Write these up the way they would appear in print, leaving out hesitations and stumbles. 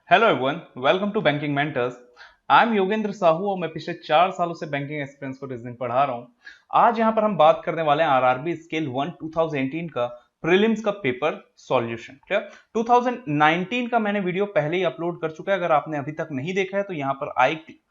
Hello everyone, welcome to banking mentors. I am Yogendra Sahu और मैं पिछले 4 सालों से बैंकिंग एक्सपीरियंस को रीजनिंग पढ़ा रहा हूँ। आज यहाँ पर हम बात करने वाले हैं आरआरबी स्केल 1 2018 का प्रीलिम्स का पेपर सॉल्यूशन। क्लियर? 2019 का मैंने वीडियो पहले ही अपलोड कर चुका है। अगर आपने अभी तक नहीं देखा है तो यहाँ पर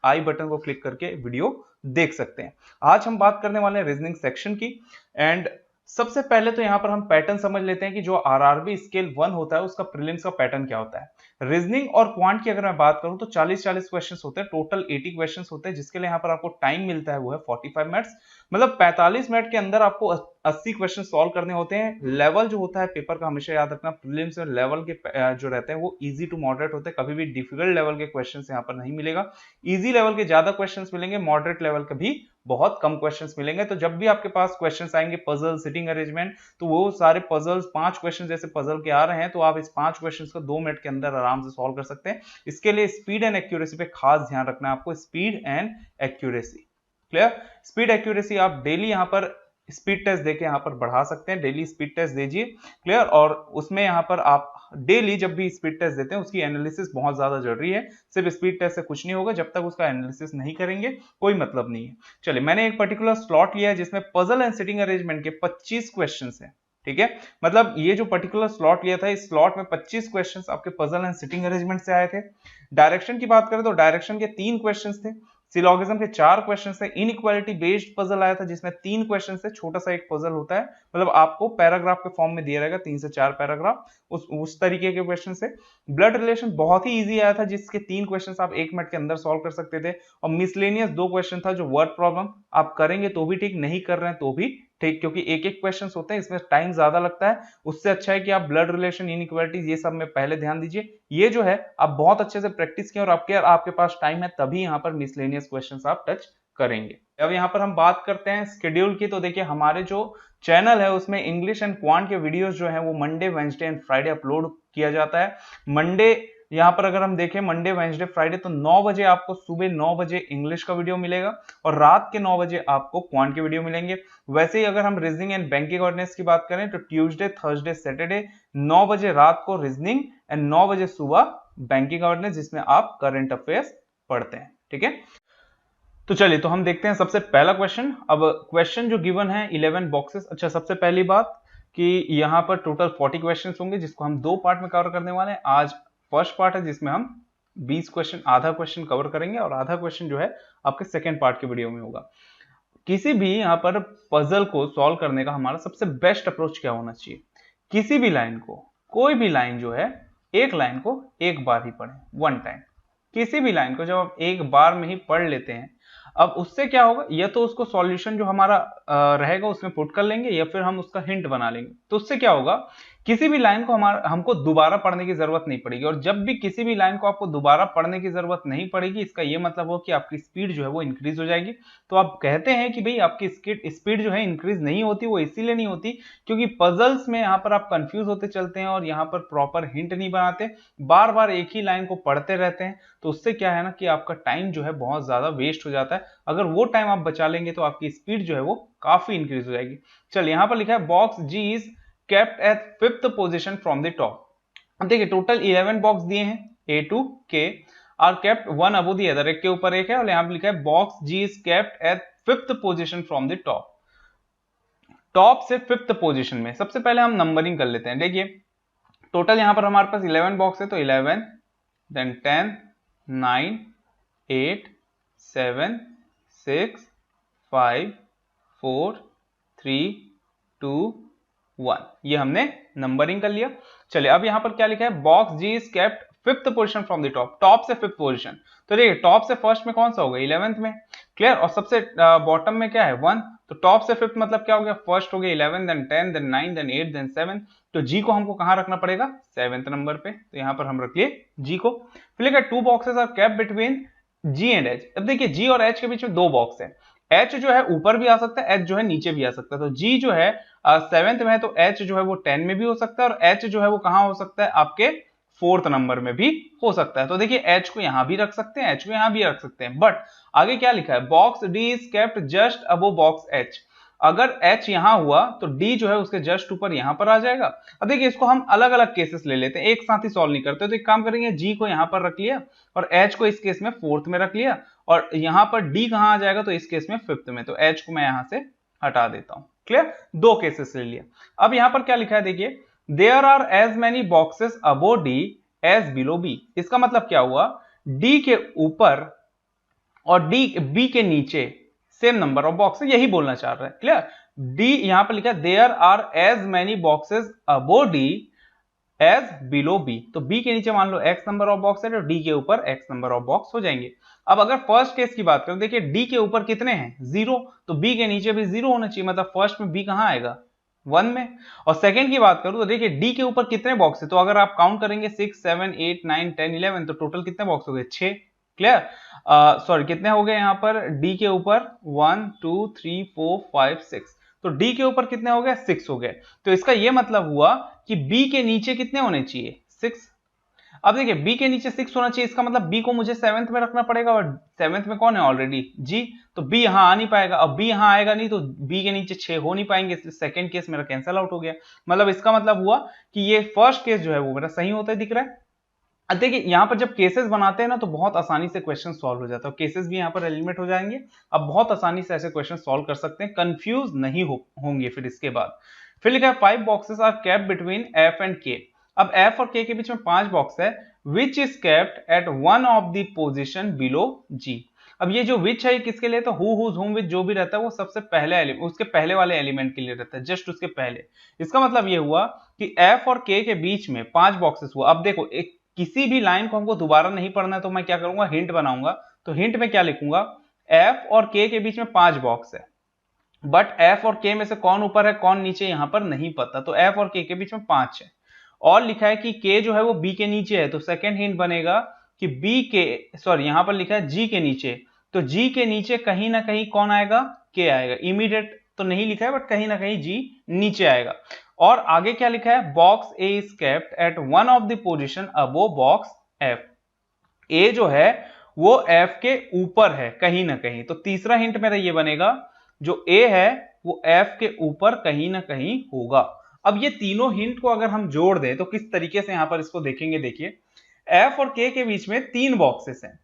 आई बटन को क्लिक करके वीडियो देख सकते हैं। आज हम बात करने वाले हैं रीजनिंग सेक्शन की। एंड सबसे पहले तो यहाँ पर हम पैटर्न समझ लेते हैं कि जो आरआरबी स्केल 1 होता है उसका प्रीलिम्स का पैटर्न क्या होता है। रीजनिंग और क्वांट की अगर मैं बात करूं तो 40-40 क्वेश्चंस होते हैं, टोटल 80 क्वेश्चंस होते हैं, जिसके लिए यहाँ पर आपको टाइम मिलता है वो है 45 मिनट्स। मतलब 45 मिनट के अंदर आपको 80 क्वेश्चन सॉल्व करने होते हैं। लेवल जो होता है पेपर का हमेशा याद रखना, प्रीलिम्स में लेवल के जो रहते हैं वो इजी टू मॉडरेट होते हैं। कभी भी डिफिकल्ट लेवल के क्वेश्चन यहाँ पर नहीं मिलेगा। इजी लेवल के ज्यादा क्वेश्चन मिलेंगे, मॉडरेट लेवल के भी बहुत कम क्वेश्चंस मिलेंगे। तो जब भी आपके पास क्वेश्चंस आएंगे पजल, सिटिंग अरेंजमेंट, तो वो सारे पजल्स 5 क्वेश्चन जैसे पजल के आ रहे हैं तो आप इस 5 क्वेश्चंस को 2 मिनट के अंदर आराम से सॉल्व कर सकते हैं। इसके लिए स्पीड एंड एक्यूरेसी पे खास ध्यान रखना है आपको, speed and accuracy. Clear? Speed accuracy आप डेली यहाँ पर स्पीड टेस्ट देके यहाँ पर बढ़ा सकते हैं, डेली स्पीड टेस्ट दीजिए। क्लियर? और उसमें यहाँ पर आप डेली जब भी स्पीड टेस्ट देते हैं उसकी एनालिसिस बहुत ज्यादा जरूरी है। सिर्फ स्पीड टेस्ट से कुछ नहीं होगा, जब तक उसका एनालिसिस नहीं करेंगे कोई मतलब नहीं है। चलिए, मैंने एक पर्टिकुलर स्लॉट लिया है जिसमें पजल एंड सिटिंग अरेंजमेंट के 25 क्वेश्चन है। ठीक है, मतलब ये जो पर्टिकुलर स्लॉट लिया था, इस स्लॉट में 25 क्वेश्चंस आपके पजल एंड सिटिंग अरेंजमेंट से आए थे। डायरेक्शन की बात करें तो डायरेक्शन के 3 क्वेश्चंस थे, सिलोगिज्म के 4 क्वेश्चन थे, इनइक्वालिटी बेस्ड पजल आया था जिसमें 3 क्वेश्चन से छोटा सा एक पजल होता है, मतलब आपको पैराग्राफ के फॉर्म में दिया रहेगा 3 से 4 पैराग्राफ, उस तरीके के क्वेश्चन से। ब्लड रिलेशन बहुत ही इजी आया था जिसके 3 क्वेश्चन आप 1 मिनट के अंदर सॉल्व कर सकते थे। और मिसलेनियस 2 क्वेश्चन था जो वर्ड प्रॉब्लम, आप करेंगे तो भी ठीक, नहीं कर रहे हैं तो भी ठीक, क्योंकि एक एक क्वेश्चन होते हैं, इसमें टाइम ज्यादा लगता है। उससे अच्छा है कि आप ब्लड रिलेशन, इनइक्वालिटीज, ये सब में पहले ध्यान दीजिए। ये जो है आप बहुत अच्छे से प्रैक्टिस किए और आपके पास टाइम है तभी यहाँ पर मिसलेनियस क्वेश्चंस आप टच करेंगे। अब यहाँ पर हम बात करते हैं शेड्यूल की। तो देखिए, हमारे जो चैनल है उसमें इंग्लिश एंड क्वांट के वीडियोस जो है वो Monday, Wednesday and Friday upload किया जाता है। मंडे यहाँ पर अगर हम देखें, मंडे, वेंसडे, फ्राइडे, तो 9 बजे आपको, सुबह 9 बजे इंग्लिश का वीडियो मिलेगा और रात के 9 बजे आपको क्वांट के वीडियो मिलेंगे। वैसे ही अगर हम रीजनिंग एंड बैंकिंग अवेयरनेस की बात करें तो ट्यूसडे, थर्सडे, सैटरडे 9 बजे रात को रीजनिंग एंड 9 बजे सुबह बैंकिंग अवेयरनेस, जिसमें आप करंट अफेयर्स पढ़ते हैं। ठीक है, तो चलिए, तो हम देखते हैं सबसे पहला क्वेश्चन। अब क्वेश्चन जो गिवन है 11 बॉक्सेस। अच्छा, सबसे पहली बात कि यहाँ पर टोटल 40 क्वेश्चन होंगे जिसको हम 2 पार्ट में कवर करने वाले हैं। आज फर्स्ट पार्ट है जिसमें हम 20 क्वेश्चन, आधा क्वेश्चन कवर करेंगे और आधा क्वेश्चन जो है आपके सेकेंड पार्ट के वीडियो में होगा। किसी भी यहाँ पर पजल को सॉल्व करने का हमारा सबसे बेस्ट अप्रोच क्या होना चाहिए? किसी भी लाइन को, कोई भी लाइन जो है, एक लाइन को एक बार ही पढ़ें, 1 टाइम। किसी भी लाइन को जब आप एक बार में ही पढ़ लेते हैं, अब उससे क्या होगा, या तो उसको सॉल्यूशन जो हमारा रहेगा उसमें पुट कर लेंगे या फिर हम उसका हिंट बना लेंगे। तो उससे क्या होगा, किसी भी लाइन को हमको दोबारा पढ़ने की जरूरत नहीं पड़ेगी। और जब भी किसी भी लाइन को आपको दोबारा पढ़ने की जरूरत नहीं पड़ेगी, इसका यह मतलब हो कि आपकी स्पीड जो है वो इंक्रीज हो जाएगी। तो आप कहते हैं कि भाई आपकी स्पीड जो है इंक्रीज नहीं होती, वो इसीलिए नहीं होती क्योंकि पजल्स में यहाँ पर आप कंफ्यूज होते चलते हैं और यहाँ पर प्रॉपर हिंट नहीं बनाते, बार बार एक ही लाइन को पढ़ते रहते हैं। तो उससे क्या है ना कि आपका टाइम जो है बहुत ज्यादा वेस्ट हो जाता है। अगर वो टाइम आप बचा लेंगे तो आपकी स्पीड जो है वो काफी इंक्रीज हो जाएगी। चलिए, यहां पर लिखा है box G is kept at 5th position from the top. अब देखिए, टोटल 11 बॉक्स दिए हैं, A to K are kept one above the other, एक के ऊपर एक है। और यहां पर लिखा है box G is kept at 5th position from the top. Top से 5th पोजीशन में सबसे पहले हम नंबरिंग कर लेते हैं। देखिए, टोटल यहां पर हमारे पास 11 बॉक्स है, तो 11, देन 10, 9, 8, 7, 6, 5, 4, 3, 2, 1, ये हमने नंबरिंग कर लिया। चलिए, अब यहां पर क्या लिखा है, box G is kept 5th position from the top. Top से 5th पोजीशन, तो देखिए टॉप से फर्स्ट में कौन सा होगा, 11th में। क्लियर? और सबसे बॉटम में क्या है, 1। तो टॉप से 5th मतलब क्या हो गया, फर्स्ट हो गया 11, देन 10, देन 9, देन 8, देन 7। तो जी को हमको कहां रखना पड़ेगा, 7th नंबर पे। तो यहां पर हम रख लिए जी को। फिर लिखा 2 boxes are kept between G and H. अब देखिए, जी और एच के बीच में 2 बॉक्स है। एच जो है ऊपर भी आ सकता है, एच जो है नीचे भी आ सकता है। तो जी जो है 7th में है, तो एच जो है वो 10 में भी हो सकता है और एच जो है वो कहां हो सकता है, आपके 4th नंबर में भी हो सकता है। तो देखिए, एच को यहां भी रख सकते हैं, एच को यहां भी रख सकते हैं। बट आगे क्या लिखा है, box D is kept just above box H. अगर H यहां हुआ तो D जो है उसके जस्ट ऊपर यहां पर आ जाएगा। अब देखिए इसको हम अलग अलग केसेस ले लेते हैं, एक साथ ही सॉल्व नहीं करते। तो एक काम करेंगे, G को यहां पर रख लिया और H को इस केस में फोर्थ में रख लिया, और यहां पर D कहां आ जाएगा, तो इस केस में फिफ्थ में। तो H को मैं यहां से हटा देता हूं। क्लियर, दो केसेस ले लिया। अब यहां पर क्या लिखा है देखिए, there are as many boxes above D as below B। इसका मतलब क्या हुआ, D के ऊपर और B के नीचे सेम नंबर ऑफ बॉक्सेस, यही बोलना चाह रहा है। क्लियर, D यहां पर लिखा है there are as many boxes above D as below B। तो B के नीचे मान लो X नंबर ऑफ बॉक्स है, तो D के ऊपर X नंबर ऑफ बॉक्स हो जाएंगे। अब अगर फर्स्ट केस की बात करें, देखिए D के ऊपर कितने हैं, 0, तो B के नीचे भी 0 होना चाहिए, मतलब फर्स्ट में B कहां आएगा, 1 में। और सेकंड की बात करूं तो देखिए D के ऊपर कितने बॉक्स है, तो अगर आप काउंट करेंगे 6 7 8 9 10 11, तो टोटल कितने बॉक्स हो गए, 6। क्लियर, सॉरी कितने हो गए यहाँ पर, D के ऊपर 1 2 3 4 5 6, तो D के ऊपर कितने हो गए, 6 हो गए। तो इसका यह मतलब हुआ कि B के नीचे कितने होने चाहिए, 6। अब देखिए B के नीचे 6 होना चाहिए, इसका मतलब B को मुझे 7th में रखना पड़ेगा, और 7th में कौन है ऑलरेडी, G। तो B यहां आ नहीं पाएगा, अब B यहां आएगा नहीं तो B के नीचे 6 हो नहीं पाएंगे, इसलिए सेकंड केस मेरा कैंसिल आउट हो गया। मतलब इसका मतलब हुआ कि ये फर्स्ट केस जो है वो मेरा सही होता है, दिख रहा है। अब देखिए यहाँ पर जब केसेस बनाते हैं ना, तो बहुत आसानी से क्वेश्चन सॉल्व हो जाता है, केसेस भी यहाँ पर एलिमिनेट हो जाएंगे। अब बहुत आसानी से ऐसे क्वेश्चन सॉल्व कर सकते हैं, कंफ्यूज नहीं होंगे। फिर इसके बाद फिर लिखा है 5 boxes are kept between F and K। अब F और K के बीच में 5 बॉक्स है, which is kept eight one of the position below G। अब ये जो विच है ये किसके लिए, तो हु हुज हुम विच जो भी रहता है वो सबसे पहले उसके पहले वाले एलिमेंट के लिए रहता है, जस्ट उसके पहले। इसका मतलब ये हुआ कि F और K के बीच में 5 बॉक्सेस हुआ। अब देखो एक किसी भी लाइन को हमको दोबारा नहीं पढ़ना है, तो मैं क्या करूंगा, हिंट बनाऊंगा। तो हिंट में क्या लिखूंगा, F और K के बीच में 5 बॉक्स है, बट F और K में से कौन ऊपर है कौन नीचे यहां पर नहीं पता, तो F और K के बीच में 5 है। और लिखा है कि K जो है वो B के नीचे है, तो सेकंड हिंट बनेगा कि B के, सॉरी यहां पर लिखा है G के नीचे, तो G के नीचे कहीं ना कहीं कौन आएगा, K आएगा। इमीडिएट तो नहीं लिखा है, बट कहीं ना कहीं G नीचे आएगा। और आगे क्या लिखा है, box A is kept eight one of the position above box F। A जो है वो F के ऊपर है कहीं ना कहीं, तो तीसरा हिंट मेरा ये बनेगा, जो A है वो F के ऊपर कहीं ना कहीं होगा। अब ये तीनों हिंट को अगर हम जोड़ दें तो किस तरीके से यहां पर इसको देखेंगे, देखिए F और K के बीच में 3 बॉक्सेस हैं।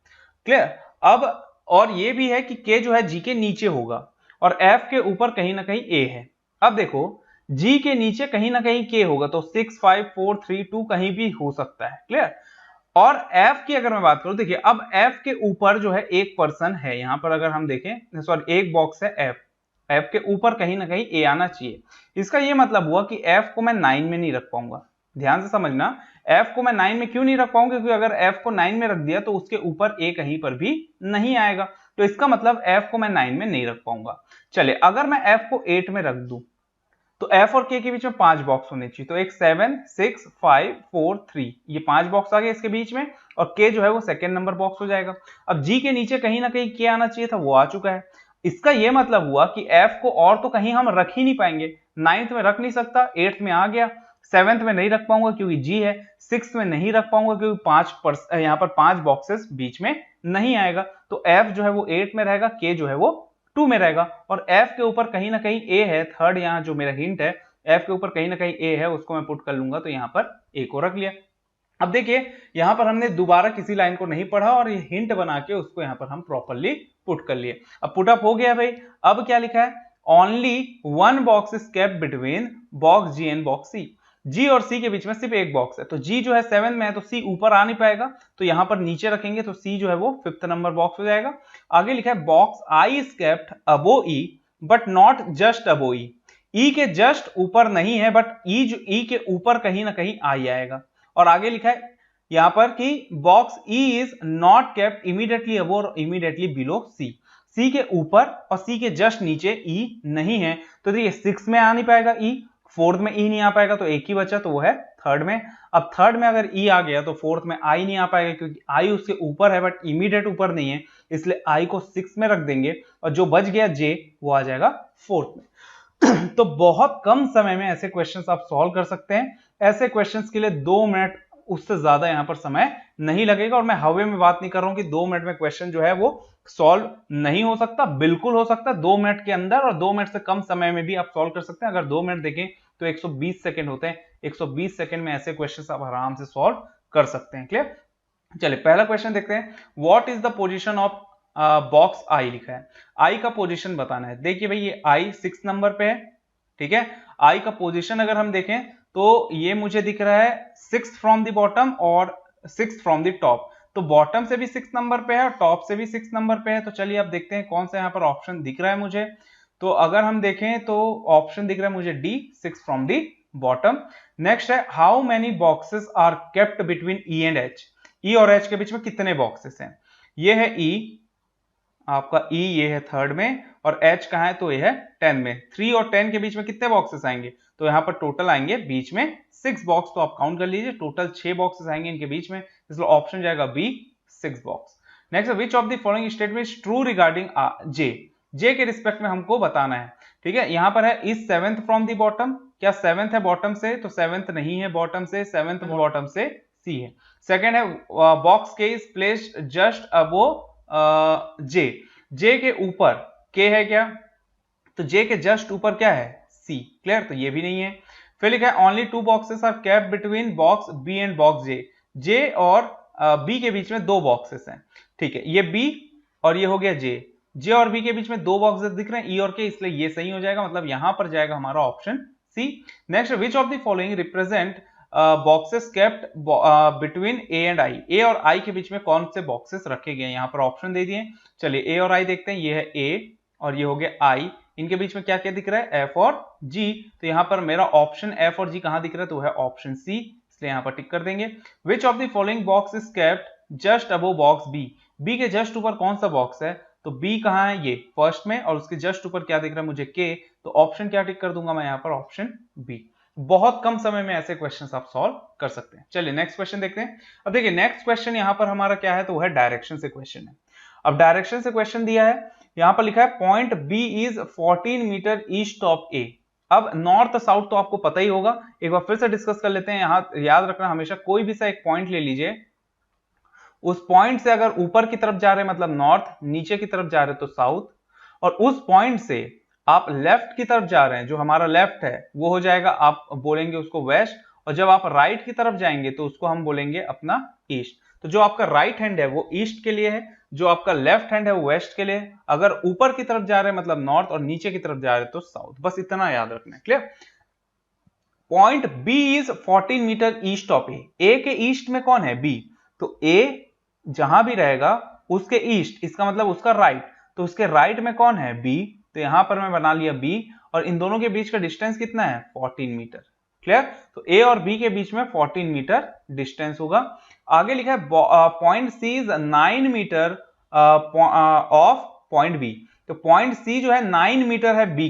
क्लियर, अब और ये भी है कि K जो है G के नीचे होगा, और F के ऊपर कहीं ना कहीं A है। अब देखो G के नीचे कहीं ना कहीं K होगा, तो 6 5 4 3 2 कहीं भी हो सकता है। क्लियर, और F की अगर मैं बात करूं, देखिए अब F के ऊपर जो है एक पर्सन है, यहां पर अगर हम देखें, सॉरी एक बॉक्स है F के ऊपर कहीं ना कहीं A आना चाहिए। इसका ये मतलब हुआ कि F को मैं 9 में नहीं रख पाऊंगा। ध्यान से समझना, F को मैं 9 में क्यों नहीं रख पाऊंगा, क्योंकि अगर F को 9 में रख दिया तो उसके ऊपर A कहीं पर भी नहीं आएगा, तो इसका मतलब F को मैं 9 में नहीं रख पाऊंगा। चले अगर मैं F को 8 में रख दूं, तो F और K के बीच में 5 बॉक्स होने चाहिए, तो एक 7 6 5 4 3, ये 5 बॉक्स आ गए इसके बीच में, और K जो है वो सेकंड नंबर बॉक्स हो जाएगा। अब G के नीचे कहीं ना कहीं K आना चाहिए था, वो आ चुका है। इसका यह मतलब हुआ कि F को और तो कहीं हम रख ही नहीं पाएंगे, 9th में रख नहीं सकता, 8th में आ गया, 7th में नहीं रख पाऊंगा क्योंकि G है, 6th में नहीं रख पाऊंगा क्योंकि यहाँ पर 5 बॉक्सेस बीच में नहीं आएगा, तो F जो है वो 8 में रहेगा, K जो है वो 2 में रहेगा, और F के ऊपर कहीं ना कहीं A है। थर्ड यहाँ जो मेरा हिंट है, F के ऊपर कहीं ना कहीं A है, उसको मैं पुट कर लूंगा, तो यहाँ पर A को रख लिया। अब देखिए यहां पर हमने दोबारा किसी लाइन को नहीं पढ़ा, और ये हिंट बना के उसको यहां पर हम प्रॉपर्ली पुट कर लिए। अब पुट अप हो गया भाई। अब क्या लिखा है, only one box is kept between box G and box C। G और C के बीच में सिर्फ एक बॉक्स है, तो G जो है 7 में है, तो C ऊपर आ नहीं पाएगा, तो यहां पर नीचे रखेंगे, तो C जो है वो 5th नंबर बॉक्स हो जाएगा। आगे लिखा है box I is kept above E but not just above E। E के जस्ट ऊपर नहीं है, बट E के ऊपर कहीं ना कहीं I आएगा। और आगे लिखा है यहां पर कि box E is not kept immediately above और इमीडिएटली बिलो C। C के ऊपर और C के जस्ट नीचे E नहीं है, तो देखिए 6 में आ नहीं पाएगा E, 4th में E नहीं आ पाएगा, तो एक ही बचा, तो वो है 3rd में। अब 3rd में अगर E आ गया तो 4th में I नहीं आ पाएगा, क्योंकि I उसके ऊपर है बट इमीडिएट ऊपर नहीं है, इसलिए I को 6 में रख देंगे, और जो बच गया J वो आ जाएगा 4th में। तो बहुत कम समय में ऐसे क्वेश्चंस आप सॉल्व कर सकते हैं। ऐसे क्वेश्चंस के लिए 2 मिनट उससे ज्यादा यहाँ पर समय नहीं लगेगा। और मैं हवे में बात नहीं कर रहा हूं कि 2 मिनट में क्वेश्चन जो है वो सॉल्व नहीं हो सकता, बिल्कुल हो सकता है 2 मिनट के अंदर, और 2 मिनट से कम समय में भी आप सॉल्व कर सकते हैं। अगर 2 मिनट देखें तो 120 सेकंड होते हैं, 120 सेकंड में ऐसे क्वेश्चन आप आराम से सॉल्व कर सकते हैं। क्लियर? चलिए पहला क्वेश्चन देखते हैं। What is the position of box I लिखा है, आई का पोजीशन बताना है। देखिए भाई ये आई 6 नंबर पे है, ठीक है। आई का पोजीशन अगर हम देखें तो ये मुझे दिख रहा है 6 फ्रॉम द बॉटम और 6 फ्रॉम द टॉप। तो बॉटम से भी 6 नंबर पे है और टॉप से भी 6 नंबर पे है। तो चलिए आप देखते हैं कौन सा यहाँ पर ऑप्शन दिख रहा है मुझे। तो अगर हम देखें तो ऑप्शन दिख रहा है मुझे D, 6 from the bottom. Next है how many boxes are kept between E and H, E और एच के बीच में कितने बॉक्सेस हैं। ये है ई, आपका ई ये है थर्ड में, और एच कहां है तो ये है 10 में। 3 और 10 के बीच में कितने बॉक्सेस आएंगे, तो यहाँ पर टोटल आएंगे बीच में 6 बॉक्स। तो आप काउंट कर लीजिए टोटल 6 बॉक्सेस आएंगे इनके बीच में, इसलिए ऑप्शन जाएगा B, 6 box. Next, which of the following statement is true regarding J, J के रिस्पेक्ट में हमको बताना है, ठीक है। यहाँ पर है is 7th from the bottom, क्या 7th है बॉटम से, तो 7th नहीं है बॉटम से, 7th बॉटम से सी है। सेकेंड है बॉक्स के is placed just above J, J के ऊपर के है क्या, तो जे के जस्ट ऊपर क्या है सी। क्लियर? तो ये भी नहीं है। फिर लिखा है only 2 boxes are kept between box B and box J, J और बी के बीच में 2 बॉक्सेस हैं, ठीक है। ये बी और ये हो गया जे, जे और बी के बीच में 2 बॉक्सेस दिख रहे हैं ई और के, इसलिए ये सही हो जाएगा, मतलब यहां पर जाएगा हमारा option C. Next, which of the following represent boxes kept between A and I, A और आई के बीच में कौन से बॉक्सेस रखे गए हैं, यहाँ पर ऑप्शन दे दिए। चलिए ए और आई देखते हैं, ये है ए और ये हो गया आई, इनके बीच में क्या क्या दिख रहा है एफ और जी। तो यहाँ पर मेरा ऑप्शन एफ और जी कहां दिख रहा है, तो है ऑप्शन सी, इसलिए यहाँ पर टिक कर देंगे। Which of the following box is kept just above box B, B के जस्ट ऊपर कौन सा बॉक्स है, तो बी कहां है ये फर्स्ट में, और उसके जस्ट ऊपर क्या दिख रहा है मुझे के, तो ऑप्शन क्या टिक कर दूंगा मैं यहाँ पर ऑप्शन बी। बहुत कम समय में ऐसे क्वेश्चंस आप सॉल्व कर सकते हैं। चलिए नेक्स्ट क्वेश्चन देखते हैं। अब देखिए नेक्स्ट क्वेश्चन यहाँ पर हमारा क्या है, तो वह डायरेक्शन से क्वेश्चन है। अब डायरेक्शन से क्वेश्चन दिया है, यहां पर लिखा है point B is 14 meter east of A. अब नॉर्थ साउथ तो आपको पता ही होगा, एक बार फिर से डिस्कस कर लेते हैं। यहां याद रखना हमेशा कोई भी सा एक पॉइंट ले लीजिए, उस पॉइंट से अगर ऊपर की तरफ जा रहे हैं मतलब नॉर्थ, नीचे की तरफ जा रहे हैं तो साउथ, और उस पॉइंट से आप लेफ्ट की तरफ जा रहे हैं, जो हमारा लेफ्ट है वो हो जाएगा, आप बोलेंगे उसको वेस्ट, और जब आप राइट की तरफ जाएंगे तो उसको हम बोलेंगे अपना ईस्ट। तो जो आपका राइट हैंड है वो ईस्ट के लिए है, जो आपका लेफ्ट हैंड है वो वेस्ट के लिए है। अगर ऊपर की तरफ जा रहे हैं मतलब नॉर्थ, और नीचे की तरफ जा रहे हैं तो साउथ, बस इतना याद रखना है। Clear? Point B is 14 meter east of A के ईस्ट में कौन है बी, तो ए जहां भी रहेगा उसके ईस्ट, इसका मतलब उसका राइट, तो उसके राइट में कौन है बी, तो यहां पर मैं बना लिया बी, और इन दोनों के बीच का डिस्टेंस कितना है 14 मीटर। क्लियर? तो ए और बी के बीच में 14 मीटर डिस्टेंस होगा। आगे लिखा है point C is 9 meter of point B, तो पॉइंट सी जो है 9 मीटर है बी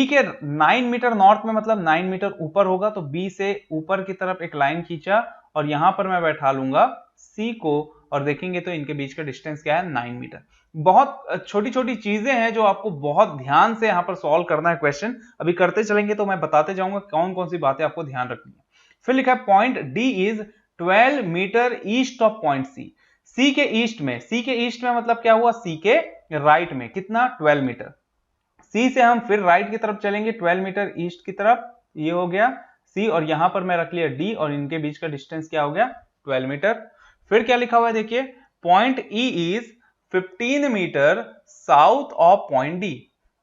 के 9 मीटर नॉर्थ में, मतलब 9 मीटर ऊपर होगा। तो बी से ऊपर की तरफ एक लाइन खींचा और यहां पर मैं बैठा लूंगा सी को, और देखेंगे तो इनके बीच का डिस्टेंस क्या है 9 मीटर। बहुत छोटी छोटी चीजें हैं जो आपको बहुत ध्यान से यहां पर सॉल्व करना है क्वेश्चन, अभी करते चलेंगे तो मैं बताते जाऊंगा कौन कौन सी बातें आपको ध्यान रखनी है। फिर लिखा है point D is 12 meter east of point C, C के ईस्ट में, सी के ईस्ट में मतलब क्या हुआ सी के राइट में कितना 12 मीटर। सी से हम फिर राइट की तरफ चलेंगे 12 मीटर ईस्ट की तरफ, ये हो गया सी, और यहां पर मैं रख लिया डी, और इनके बीच का डिस्टेंस क्या हो गया 12 मीटर। फिर क्या लिखा हुआ है देखिए, point E is 15 meter south of point D,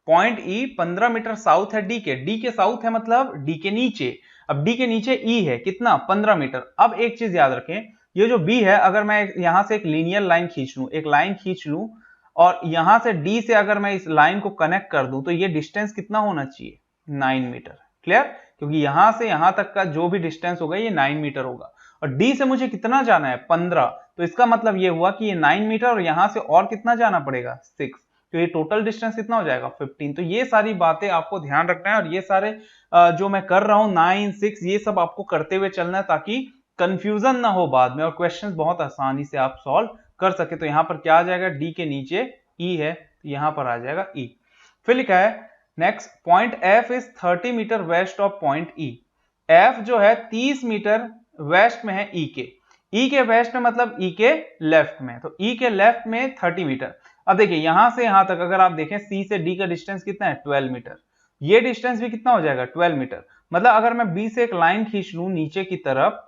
point E 15 meter south है डी के साउथ है मतलब डी के नीचे। अब डी के नीचे ई है कितना 15 मीटर। अब एक चीज याद रखें, ये जो बी है, अगर मैं यहां से एक लीनियर लाइन खींच लूं, एक लाइन खींच लूं, और यहां से डी से अगर मैं इस लाइन को कनेक्ट कर दूं, तो ये डिस्टेंस कितना होना चाहिए 9 मीटर। क्लियर? क्योंकि यहां से यहां तक का जो भी डिस्टेंस होगा ये 9 मीटर होगा, और डी से मुझे कितना जाना है 15, तो इसका मतलब ये हुआ कि ये 9 मीटर, और यहां से और कितना जाना पड़ेगा 6, तो ये टोटल डिस्टेंस कितना हो जाएगा 15। तो ये सारी बातें आपको ध्यान रखना है, और ये सारे जो मैं कर रहा हूं 9, 6 ये सब आपको करते हुए चलना है, ताकि कंफ्यूजन ना हो बाद में, और क्वेश्चंस बहुत आसानी से आप सॉल्व कर सके। तो यहां पर क्या आ जाएगा, डी के नीचे ई है, तो यहां पर आ जाएगा ई। फिर लिखा है next, point F is 30 meter west of point E, F जो है 30 मीटर वेस्ट में है ई के, ई के वेस्ट में मतलब ई के लेफ्ट में, तो ई के लेफ्ट में 30 मीटर। अब देखिए यहां से यहां तक अगर आप देखें सी से डी का डिस्टेंस कितना है 12 मीटर, ये डिस्टेंस भी कितना हो जाएगा 12 मीटर। मतलब अगर मैं बी से एक लाइन खींच लूं नीचे की तरफ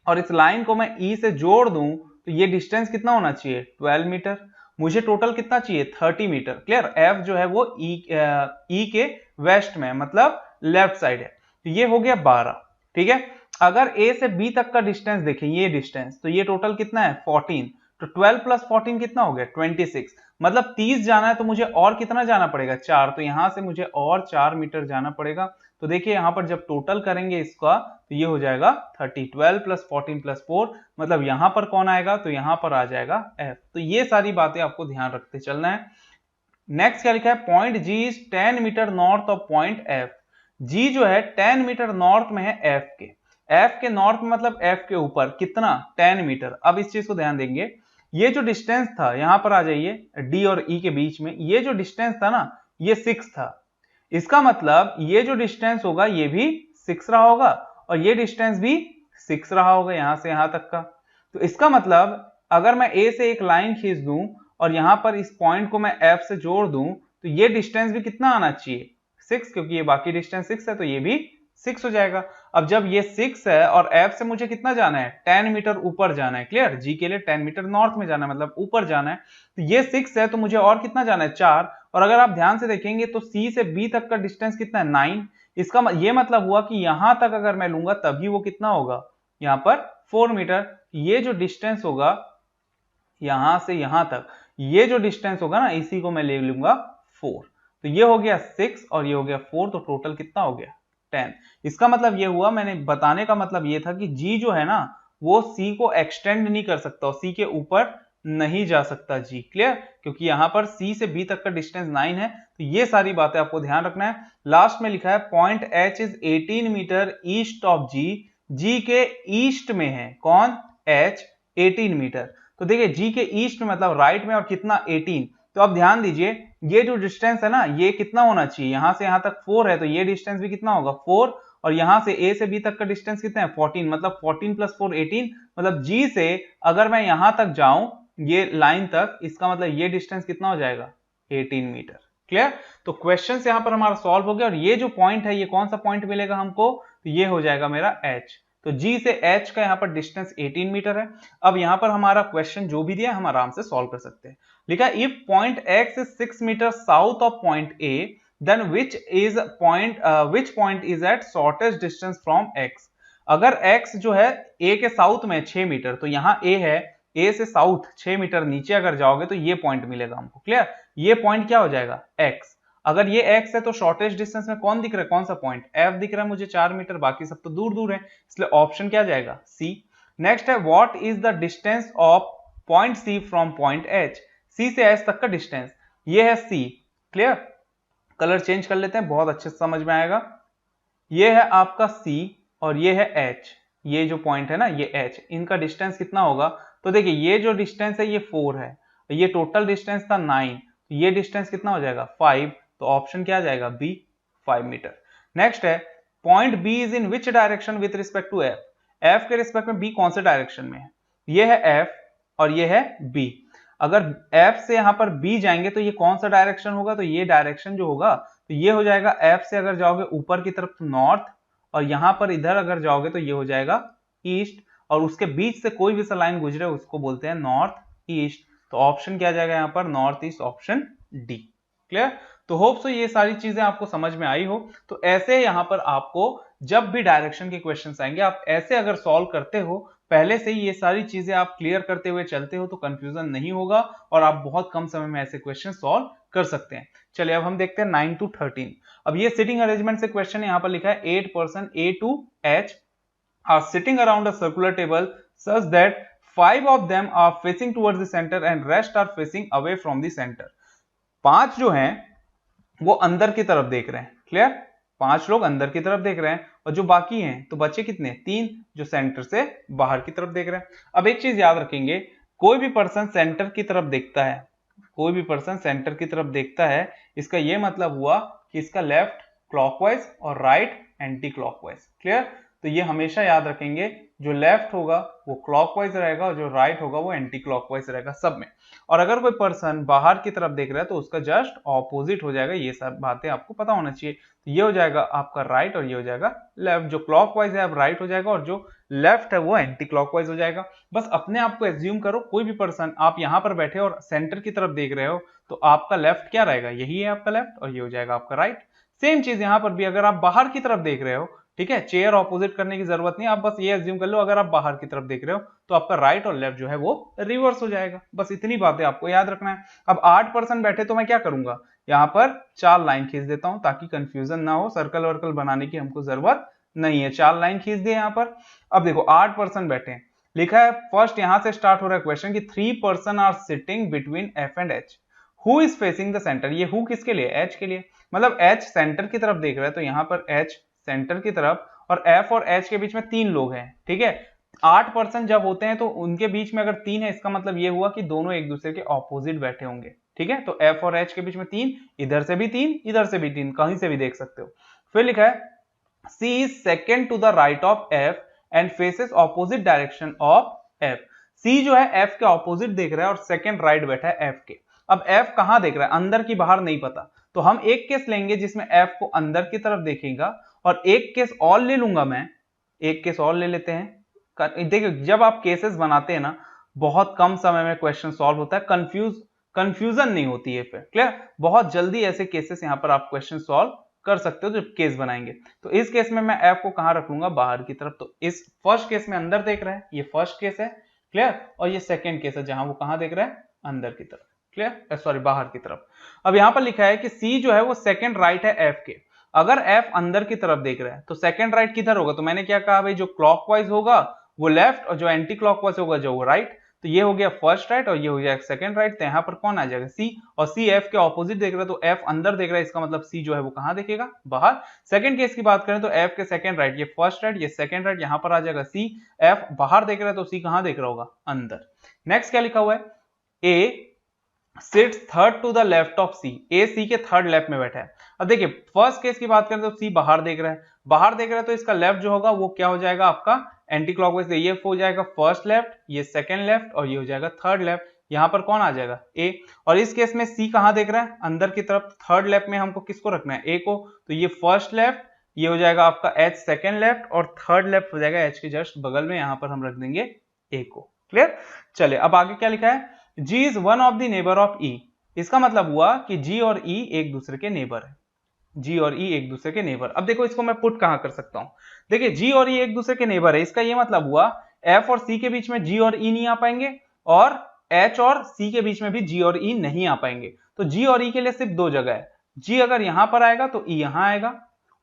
और इस लाइन को मैं ई से जोड़ दूं तो ये डिस्टेंस कितना होना चाहिए 12 मीटर। मुझे टोटल कितना चाहिए 30 मीटर। क्लियर, एफ जो है वो ई के वेस्ट में मतलब लेफ्ट साइड है, तो ये हो गया 12। ठीक है, अगर ए से बी तक का डिस्टेंस देखें ये डिस्टेंस, तो ये टोटल कितना है 14, तो 12 प्लस 14 कितना हो गया 26। मतलब 30 जाना है तो मुझे और कितना जाना पड़ेगा 4, तो यहां से मुझे और 4 मीटर जाना पड़ेगा। तो देखिए यहां पर जब टोटल करेंगे इसका तो ये हो जाएगा 30, 12 प्लस 14 प्लस 4, मतलब यहां पर कौन आएगा तो यहां पर आ जाएगा एफ। तो ये सारी बातें आपको ध्यान रखते चलना है। नेक्स्ट क्या लिखा है, point G is 10 meter north of point F. G जो है 10 मीटर नॉर्थ में है एफ के, एफ के नॉर्थ में मतलब एफ के ऊपर कितना 10 मीटर। अब इस चीज को ध्यान देंगे, ये जो डिस्टेंस था यहां पर आ जाइए डी और ई के बीच में, ये जो डिस्टेंस था ना ये 6 था। इसका मतलब ये जो डिस्टेंस होगा ये भी 6 रहा होगा और ये डिस्टेंस भी 6 रहा होगा यहां से यहां तक का। तो इसका मतलब अगर मैं ए से एक लाइन खींच दूं और यहां पर इस पॉइंट को मैं एफ से जोड़ दूं तो ये डिस्टेंस भी कितना आना चाहिए 6, क्योंकि ये बाकी डिस्टेंस 6 है तो ये भी 6 हो जाएगा। अब जब ये 6 है और एफ से मुझे कितना जाना है 10 मीटर ऊपर जाना है। क्लियर, जी के लिए 10 मीटर नॉर्थ में जाना है मतलब ऊपर जाना है, तो ये 6 है तो मुझे और कितना जाना है 4। और अगर आप ध्यान से देखेंगे तो सी से बी तक का डिस्टेंस कितना है 9। इसका ये मतलब हुआ कि यहां तक अगर मैं लूंगा तभी वो कितना होगा यहां पर 4 मीटर। ये जो डिस्टेंस होगा यहां से यहां तक, ये जो डिस्टेंस होगा ना इसी को मैं ले लूंगा 4, तो ये हो गया 6 और ये हो गया 4, तो टोटल कितना हो गया 10। इसका मतलब ये हुआ, मैंने बताने का मतलब ये था कि जी जो है ना वो सी को एक्सटेंड नहीं कर सकता और सी के ऊपर नहीं जा सकता जी। क्लियर, क्योंकि यहां पर सी से बी तक का डिस्टेंस 9 है, तो ये सारी बातें आपको ध्यान रखना है। लास्ट में लिखा है point H is 18 meter east of G, G के ईस्ट में है कौन एच 18 मीटर। तो देखिए जी के ईस्ट में मतलब राइट में और कितना 18। तो अब ध्यान दीजिए ये जो डिस्टेंस है ना ये कितना होना चाहिए, यहां से यहां तक 4 है तो ये डिस्टेंस भी कितना होगा 4, और यहां से ए से बी तक का डिस्टेंस कितना है 14, मतलब 14 प्लस 4 18। मतलब जी से अगर मैं यहां तक जाऊं ये लाइन तक, इसका मतलब ये डिस्टेंस कितना हो जाएगा 18 मीटर। क्लियर, तो क्वेश्चन यहां पर हमारा सॉल्व हो गया और ये जो पॉइंट है ये कौन सा पॉइंट मिलेगा हमको, तो ये हो जाएगा मेरा एच। तो जी से एच का यहाँ पर डिस्टेंस 18 मीटर है। अब यहाँ पर हमारा क्वेश्चन जो भी दिया हम आराम से सॉल्व कर सकते हैं। लिखा है if point X is 6 meter south of point A then which point is at shortest distance from X. अगर एक्स जो है ए के साउथ में 6 मीटर, तो यहाँ ए है, ए से साउथ 6 मीटर नीचे अगर जाओगे तो ये पॉइंट मिलेगा हमको। क्लियर, ये पॉइंट क्या हो जाएगा एक्स। अगर ये x है तो शॉर्टेस्ट डिस्टेंस में कौन दिख रहा है, कौन सा पॉइंट f दिख रहा है मुझे 4 मीटर, बाकी सब तो दूर दूर है, इसलिए ऑप्शन क्या जाएगा c। नेक्स्ट है what is the distance of point c from point h, c से h तक का डिस्टेंस, ये है c। क्लियर, कलर चेंज कर लेते हैं बहुत अच्छे से समझ में आएगा। ये है आपका c और ये है h, ये जो पॉइंट है ना ये h, इनका डिस्टेंस कितना होगा, तो देखिए ये जो डिस्टेंस है ये 4 है, ये टोटल डिस्टेंस था 9, ये डिस्टेंस कितना हो जाएगा 5, तो ऑप्शन क्या आ जाएगा बी 5 मीटर। नेक्स्ट है point B is in which direction with respect to F, F के रिस्पेक्ट में बी कौन से डायरेक्शन में है, ये है एफ और ये है बी। अगर एफ से यहां पर बी जाएंगे तो ये कौन सा डायरेक्शन होगा, तो ये डायरेक्शन जो होगा तो ये हो जाएगा एफ से अगर जाओगे ऊपर की तरफ तो नॉर्थ, और यहां पर इधर अगर जाओगे तो ये हो जाएगा ईस्ट, और उसके बीच से कोई भी सा लाइन गुजरे उसको बोलते हैं नॉर्थ ईस्ट। तो ऑप्शन क्या जाएगा यहाँ पर north east, option D. Clear, तो होप सो ये सारी चीजें आपको समझ में आई हो। तो ऐसे यहाँ पर आपको जब भी डायरेक्शन के क्वेश्चंस आएंगे आप ऐसे अगर सॉल्व करते हो, पहले से ही ये सारी चीजें आप क्लियर करते हुए चलते हो तो कंफ्यूजन नहीं होगा और आप बहुत कम समय में ऐसे क्वेश्चन सॉल्व कर सकते हैं। चलिए अब हम देखते हैं 9 to 13। अब ये सिटिंग अरेंजमेंट से क्वेश्चन यहाँ पर लिखा है 8 person A to H are sitting around a circular table such that 5 of them are facing towards the center and rest are facing away from the center। 5 जो हैं वो अंदर की तरफ देख रहे हैं। क्लियर, 5 लोग अंदर की तरफ देख रहे हैं और जो बाकी हैं तो बचे कितने 3 जो सेंटर से बाहर की तरफ देख रहे हैं। अब एक चीज याद रखेंगे, कोई भी पर्सन सेंटर की तरफ देखता है, कोई भी पर्सन सेंटर की तरफ देखता है, इसका यह मतलब हुआ कि इसका लेफ्ट क्लॉकवाइज और राइट एंटी क्लॉकवाइज। क्लियर, तो ये हमेशा याद रखेंगे, जो लेफ्ट होगा वो क्लॉकवाइज रहेगा और जो राइट होगा वो एंटी क्लॉकवाइज रहेगा सब में। और अगर कोई पर्सन बाहर की तरफ देख रहा है तो उसका जस्ट ऑपोजिट हो जाएगा। ये सब बातें आपको पता होना चाहिए। तो ये हो जाएगा आपका राइट और ये हो जाएगा लेफ्ट। जो क्लॉकवाइज है अब राइट हो जाएगा और जो लेफ्ट है वो एंटी क्लॉकवाइज हो जाएगा। बस अपने आप को एज्यूम करो, कोई भी पर्सन आप यहां पर बैठे और सेंटर की तरफ देख रहे हो तो आपका लेफ्ट क्या रहेगा, यही है आपका लेफ्ट और ये हो जाएगा आपका राइट। सेम चीज यहां पर भी, अगर आप बाहर की तरफ देख रहे हो, ठीक है, चेयर ऑपोजिट करने की जरूरत नहीं, आप बस ये एज्यूम कर लो अगर आप बाहर की तरफ देख रहे हो तो आपका राइट और लेफ्ट जो है वो रिवर्स हो जाएगा। बस इतनी बातें आपको याद रखना है। अब 8% बैठे तो मैं क्या करूंगा, यहाँ पर 4 लाइन खींच देता हूं ताकि कंफ्यूजन ना हो, सर्कल वर्कल बनाने की हमको जरूरत नहीं है। 4 लाइन खींच दिए यहाँ पर। अब देखो 8% बैठे हैं, लिखा है फर्स्ट यहां से स्टार्ट हो रहा है क्वेश्चन कि 3 person are sitting between F and H, who is facing the centre. ये हु किसके लिए, एच के लिए, मतलब एच सेंटर की तरफ देख रहा है तो यहाँ पर एच सेंटर की तरफ और एफ और एच के बीच में 3 लोग हैं, ठीक है। 8% जब होते हैं तो उनके बीच में अगर 3 है इसका मतलब ये हुआ कि दोनों एक दूसरे के ऑपोजिट बैठे होंगे, ठीक है। तो एफ और एच के बीच में 3, इधर से भी 3, इधर से भी 3, कहीं से भी देख सकते हो। फिर लिखा है C is second to the right of F and faces opposite direction of F. C जो है एफ के ऑपोजिट देख रहा है और सेकेंड राइट बैठा है एफ के। अब एफ कहां देख रहा है, अंदर की बाहर नहीं पता, तो हम एक केस लेंगे जिसमें एफ को अंदर की तरफ देखेगा और एक केस और ले लूंगा मैं, एक केस और ले लेते हैं। देखिए जब आप केसेस बनाते हैं ना बहुत कम समय में क्वेश्चन सॉल्व होता है, कंफ्यूजन नहीं होती है, फिर क्लियर, बहुत जल्दी ऐसे केसेस यहां पर आप क्वेश्चन सॉल्व कर सकते हो जब केस बनाएंगे। तो इस केस में मैं एफ को कहां रख लूंगा, बाहर की तरफ। तो इस फर्स्ट केस में अंदर देख रहा है, ये फर्स्ट केस है, क्लियर, और ये सेकेंड केस है जहां वो कहां देख रहा है, अंदर की तरफ, क्लियर, सॉरी बाहर की तरफ। अब यहां पर लिखा है कि सी जो है वो सेकेंड राइट है एफ के। अगर एफ अंदर की तरफ देख रहा है तो सेकेंड राइट किधर होगा, तो मैंने क्या कहा भाई, जो क्लॉकवाइज होगा वो लेफ्ट और जो एंटी क्लॉकवाइज होगा जो वो राइट। तो ये हो गया फर्स्ट राइट और ये हो गया सेकंड राइट। तो यहाँ पर कौन आ जाएगा, सी, और सी एफ के ऑपोजिट देख रहा है तो एफ अंदर देख रहा है, इसका मतलब सी जो है वो कहां देखेगा, बाहर। सेकंड केस की बात करें तो एफ के सेकंड राइट, ये फर्स्ट राइट ये सेकंड राइट, यहाँ पर आ जाएगा सी, एफ बाहर देख रहा है तो सी कहां देख रहा होगा, अंदर। नेक्स्ट क्या लिखा हुआ है, A sits third to the left of C, A C के थर्ड लेफ्ट में बैठा है। अब देखिए फर्स्ट केस की बात करें तो सी बाहर देख रहा है, बाहर देख रहा है तो इसका लेफ्ट जो होगा वो क्या हो जाएगा आपका एंटी क्लॉकवाइज, ये हो जाएगा फर्स्ट लेफ्ट, ये सेकंड लेफ्ट और ये हो जाएगा थर्ड लेफ्ट। यहाँ पर कौन आ जाएगा, ए। और इस केस में सी कहां देख रहा है, अंदर की तरफ, थर्ड लेफ्ट में हमको किसको रखना है, ए को। तो ये फर्स्ट लेफ्ट, ये हो जाएगा आपका एच सेकंड लेफ्ट और थर्ड लेफ्ट हो जाएगा एच के जस्ट बगल में, यहाँ पर हम रख देंगे ए को, क्लियर। चलिए अब आगे क्या लिखा है, G is one of the neighbour of E। इसका मतलब हुआ कि G और E एक दूसरे के नेबर है, G और E एक दूसरे के नेबर। अब देखो इसको मैं पुट कहां कर सकता हूं, देखिए G और E एक दूसरे के नेबर है, इसका ये मतलब हुआ F और C के बीच में G और E नहीं आ पाएंगे और H और C के बीच में भी G और E नहीं आ पाएंगे। तो G और E के लिए सिर्फ 2 जगह है, G अगर यहां पर आएगा तो E यहां आएगा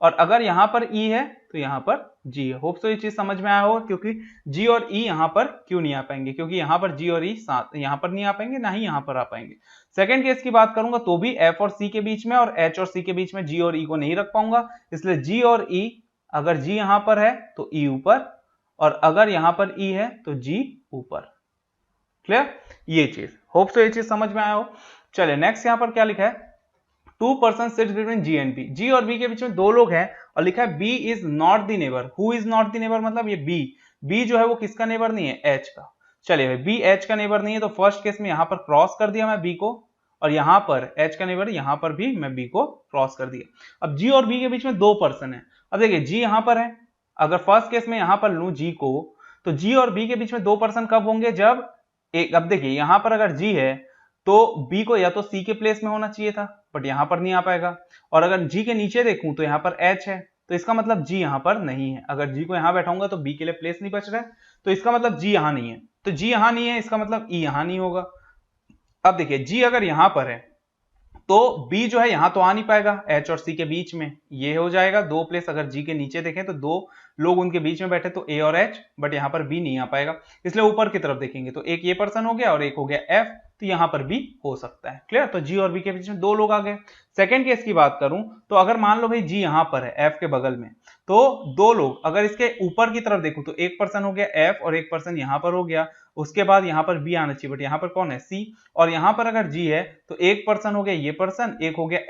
और अगर यहां पर E है तो यहां पर G है। होप सो ये चीज समझ में आया हो, क्योंकि G और E यहां पर क्यों नहीं आ पाएंगे, क्योंकि यहां पर G और E साथ यहां पर नहीं आ पाएंगे, ना ही यहां पर आ पाएंगे। सेकंड केस की बात करूंगा तो भी F और C के बीच में और H और C के बीच में G और E को नहीं रख पाऊंगा, इसलिए G और E, अगर G यहां पर है तो E ऊपर और अगर यहां पर E है तो G ऊपर, क्लियर। ये चीज होप सो ये चीज समझ में आया हो। चलिए नेक्स्ट यहां पर क्या लिखा है, 2 person sits between G and B, G और B के बीच में 2 लोग हैं और लिखा है B is not the neighbour. Who is not the neighbour मतलब ये B जो है वो किसका नेबर नहीं है, H का। चलिए भाई B H का नेबर नहीं है तो फर्स्ट केस में यहां पर क्रॉस कर दिया मैं B को और यहां पर H का नेबर, यहां पर भी मैं B को क्रॉस कर दिया। अब G और B के बीच में 2 पर्सन है। अब देखिए G यहां पर है, अगर फर्स्ट केस में यहां पर लूं G को तो G और B के बीच में 2 पर्सन कब होंगे, जब एक, अब देखिए यहां पर अगर G है तो B को या तो C के प्लेस में होना चाहिए था बट यहां पर नहीं आ पाएगा, और अगर G के नीचे देखूं तो यहां पर H है तो इसका मतलब G यहां पर नहीं है। अगर G को यहां बैठाऊंगा तो B के लिए प्लेस नहीं बच रहा है तो इसका मतलब G यहां नहीं है, तो G यहां नहीं है इसका मतलब E यहां नहीं होगा। अब देखिए G अगर यहां पर है तो B जो है यहां तो आ नहीं पाएगा, H और C के बीच में ये हो जाएगा 2 प्लेस। अगर G के नीचे देखें तो 2 लोग उनके बीच में बैठे तो A और H, बट यहां पर B नहीं आ पाएगा, इसलिए ऊपर की तरफ देखेंगे तो एक ये पर्सन हो गया और एक हो गया F, तो यहां पर भी हो सकता है, क्लियर। तो G और B के बीच में 2 लोग आ गए। सेकंड केस की बात करूं तो अगर मान लो भाई G यहां पर है F के बगल में, तो 2 लोग, अगर इसके ऊपर की तरफ देखूं तो एक पर्सन हो गया F और एक पर्सन यहां पर हो गया, उसके बाद यहां पर B आना चाहिए बट यहां पर कौन है, C, और यहां पर अगर G है तो एक पर्सन हो गया ये पर्सन, एक हो गया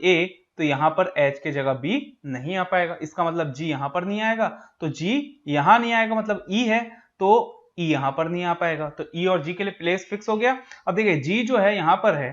A तो यहाँ पर H के जगह B नहीं आ पाएगा, इसका मतलब G यहाँ पर नहीं आएगा, तो G यहाँ नहीं आएगा, मतलब E है तो E यहाँ पर नहीं आ पाएगा, तो E और G के लिए प्लेस फिक्स हो गया। अब देखिए G जो है यहाँ पर है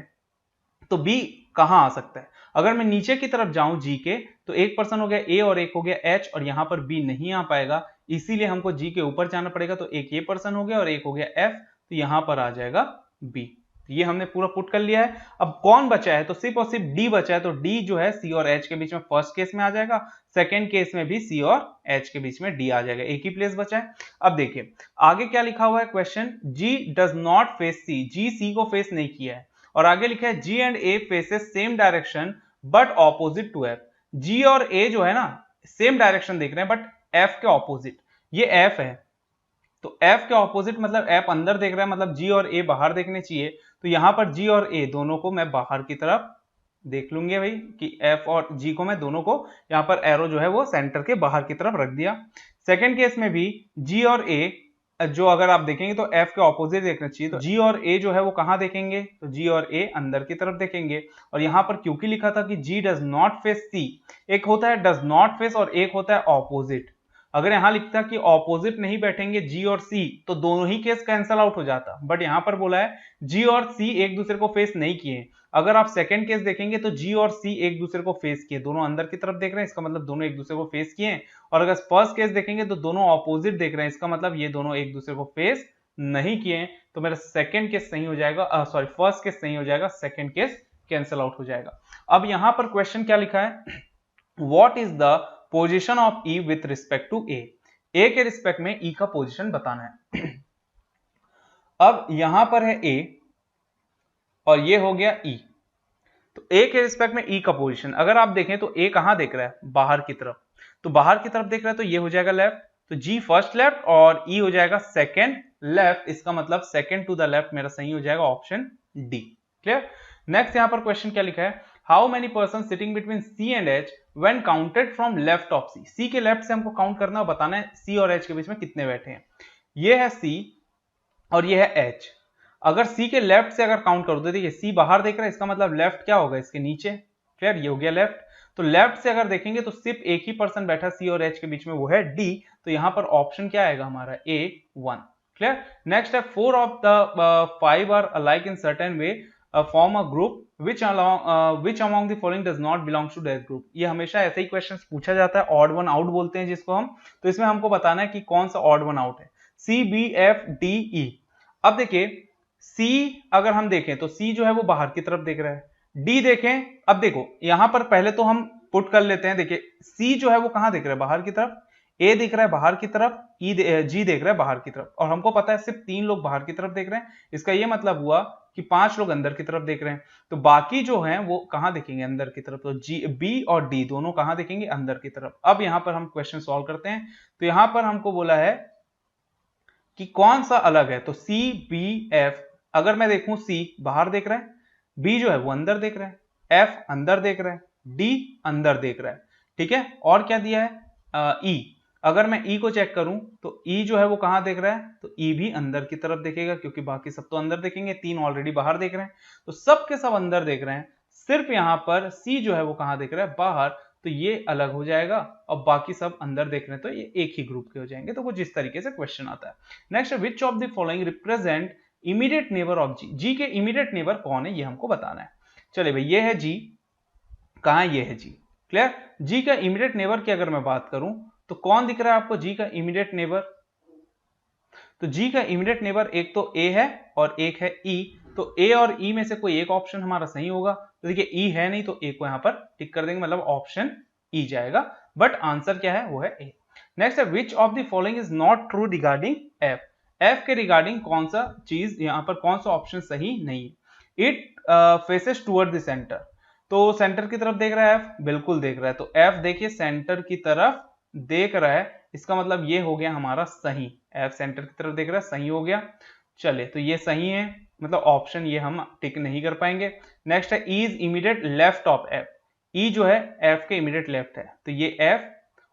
तो B कहाँ आ सकता है, अगर मैं नीचे की तरफ जाऊं G के तो एक पर्सन हो गया A और एक हो गया H और यहाँ पर B नहीं आ पाएगा, इसीलिए हमको G के ऊपर जाना पड़ेगा, तो एक ये पर्सन हो गया और एक हो गया F, तो यहाँ पर आ जाएगा B। ये हमने पूरा पुट कर लिया है। अब कौन बचा है, तो सिर्फ और सिर्फ D बचा है, तो D जो है C और H के बीच में फर्स्ट केस में आ जाएगा, सेकेंड केस में भी C और H के बीच में D आ जाएगा, एक ही प्लेस बचा है। अब देखिए आगे क्या लिखा हुआ है question, G does not face C, G C को फेस नहीं किया है, और आगे लिखा है G and A faces same direction but opposite to F। G और A जो है ना सेम डायरेक्शन देख रहे हैं बट F के ऑपोजिट, ये F है तो F के ऑपोजिट मतलब F अंदर देख रहा है, मतलब G और A बाहर देखने चाहिए, तो यहां पर G और A दोनों को मैं बाहर की तरफ देख लूंगे भाई कि F और G को मैं दोनों को यहां पर एरो जो है वो सेंटर के बाहर की तरफ रख दिया। सेकेंड केस में भी G और A जो अगर आप देखेंगे तो F के ऑपोजिट देखना चाहिए, तो G और A जो है वो कहां देखेंगे, तो G और A अंदर की तरफ देखेंगे, और यहां पर क्योंकि लिखा था कि G does not face C, एक होता है डज नॉट फेस और एक होता है ऑपोजिट, अगर यहां लिखता कि ऑपोजिट नहीं बैठेंगे G और C तो दोनों ही केस कैंसल आउट हो जाता, बट यहां पर बोला है G और C एक दूसरे को फेस नहीं किए। अगर आप सेकंड केस देखेंगे तो G और C एक दूसरे को फेस किए, दोनों अंदर की तरफ देख रहे हैं, इसका मतलब दोनों एक दूसरे को फेस किए हैं, और अगर फर्स्ट केस देखेंगे तो दोनों ऑपोजिट देख रहे हैं, इसका मतलब ये दोनों एक दूसरे को फेस नहीं किए, तो मेरा सेकंड केस सही हो जाएगा, सॉरी फर्स्ट केस सही हो जाएगा, सेकंड केस कैंसल आउट हो जाएगा। अब यहां पर क्वेश्चन क्या लिखा है, what is the position of E with respect to A, A के रिस्पेक्ट में E का पोजीशन बताना है। अब यहां पर है A और ये हो गया E, तो A के रिस्पेक्ट में E का पोजीशन अगर आप देखें तो A कहां देख रहा है, बाहर की तरफ, तो बाहर की तरफ देख रहा है तो ये हो जाएगा लेफ्ट, तो G फर्स्ट लेफ्ट और E हो जाएगा सेकेंड लेफ्ट, इसका मतलब सेकेंड टू द लेफ्ट मेरा सही हो जाएगा ऑप्शन डी। क्लियर। नेक्स्ट यहां पर क्वेश्चन क्या लिखा है, how many person sitting between C and H when counted from left of C, C के लेफ्ट से हमको काउंट करना और बताना है C और H के बीच में कितने बैठे हैं, ये है C और ये है H, अगर C के लेफ्ट से अगर काउंट करो तो देखिए C बाहर देख रहा है, इसका मतलब लेफ्ट क्या होगा, इसके नीचे। क्लियर, ये हो गया लेफ्ट, तो लेफ्ट से अगर देखेंगे तो सिर्फ एक ही पर्सन बैठा C और H के बीच में, वो है D, तो यहां पर ऑप्शन क्या आएगा हमारा A1। क्लियर। नेक्स्ट है 4 of the 5 are alike in certain way form a group which among the following does not belong to that group, ये हमेशा ऐसे ही क्वेश्चंस पूछा जाता है, ऑड वन आउट बोलते हैं जिसको हम, तो इसमें हमको बताना है कि कौन सा ऑड वन आउट है, C B F D E। अब देखिए C अगर हम देखें तो C जो है वो बाहर की तरफ देख रहा है, D देखें, अब देखो यहां पर पहले तो हम पुट कर लेते हैं, देखिए C जो है वो कहां देख रहा है, बाहर की तरफ, A दिख रहा है बाहर की तरफ, G देख रहा है बाहर की तरफ, और हमको पता है सिर्फ 3 लोग बाहर की तरफ देख रहे हैं, इसका ये मतलब हुआ कि 5 लोग अंदर की तरफ देख रहे हैं, तो बाकी जो हैं वो कहां देखेंगे, अंदर की तरफ, तो B और D दोनों कहां देखेंगे, अंदर की तरफ। अब यहां पर हम क्वेश्चन सॉल्व करते हैं, तो यहां पर हमको बोला है कि कौन सा अलग है, तो C B F, अगर मैं देखूं C बाहर देख रहा है, B जो है वो अंदर देख रहा है, F अंदर देख रहा है, D अंदर देख रहा है, ठीक है। और क्या दिया है E, अगर मैं E को चेक करूं तो E जो है वो कहां देख रहा है, तो E भी अंदर की तरफ देखेगा, क्योंकि बाकी सब तो अंदर देखेंगे, 3 ऑलरेडी बाहर देख रहे हैं, तो सब के सब अंदर देख रहे हैं, सिर्फ यहां पर C जो है वो कहां देख रहा है, बाहर, तो ये अलग हो जाएगा, और बाकी सब अंदर देख रहे हैं तो ये एक ही ग्रुप के हो जाएंगे, तो कुछ इस तरीके से क्वेश्चन आता है। Next, which of the following represent immediate neighbour of G, G के इमीडिएट नेबर कौन है ये हमको बताना है। चलिए भाई, ये है G, कहां, ये है G। क्लियर। G का इमीडिएट नेबर की अगर मैं बात करूं तो कौन दिख रहा है आपको G का इमीडिएट नेबर, तो G का इमीडिएट नेबर एक तो A है और एक है E, तो A और E में से कोई एक ऑप्शन हमारा सही होगा, तो देखिए E है नहीं तो A को यहां पर टिक कर देंगे, मतलब ऑप्शन E जाएगा, बट आंसर क्या है, वो है A। नेक्स्ट है विच of the following is not true regarding F, F के रिगार्डिंग कौन सा चीज यहां पर, कौन सा ऑप्शन सही नहीं है। It faces toward the centre, तो सेंटर की तरफ देख रहा है F, बिल्कुल देख रहा है, तो F देखिए सेंटर की तरफ देख रहा है, इसका मतलब ये हो गया हमारा सही, F सेंटर की तरफ देख रहा है, सही हो गया। चले, तो ये सही है, मतलब ऑप्शन ये हम टिक नहीं कर पाएंगे। नेक्स्ट है E is immediate left of F, E जो है F के इमीडिएट लेफ्ट है, तो ये F